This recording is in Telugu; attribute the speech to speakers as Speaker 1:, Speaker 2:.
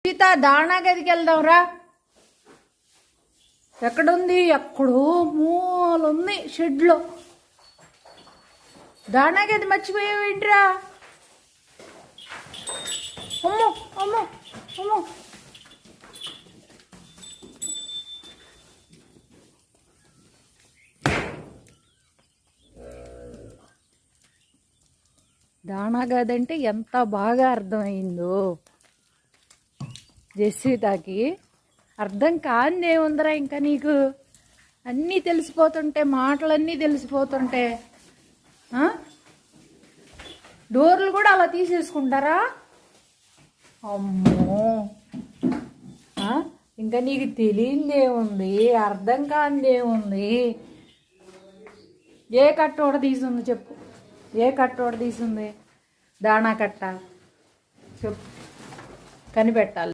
Speaker 1: సీత దాణా గదికి వెళ్దాం రా. ఎక్కడుంది? ఎక్కడో మూలుంది షెడ్లో. దాణా గది మర్చిపోయావేంట్రా? అమ్మో అమ్మో అమ్మో, దాణా గది అంటే ఎంత బాగా అర్థమైందో జస్వితకి. అర్థం కానిదేముందరా ఇంకా నీకు? అన్నీ తెలిసిపోతుంటే, మాటలన్నీ తెలిసిపోతుంటే డోర్లు కూడా అలా తీసేసుకుంటారా? అమ్మో, ఇంకా నీకు తెలియదేముంది, అర్థం కానిదేముంది? ఏ కట్టోడ తీసుంది చెప్పు? ఏ కట్టోడ తీసుంది? దాణా కట్ట చెప్పు, కనిపెట్టాలి.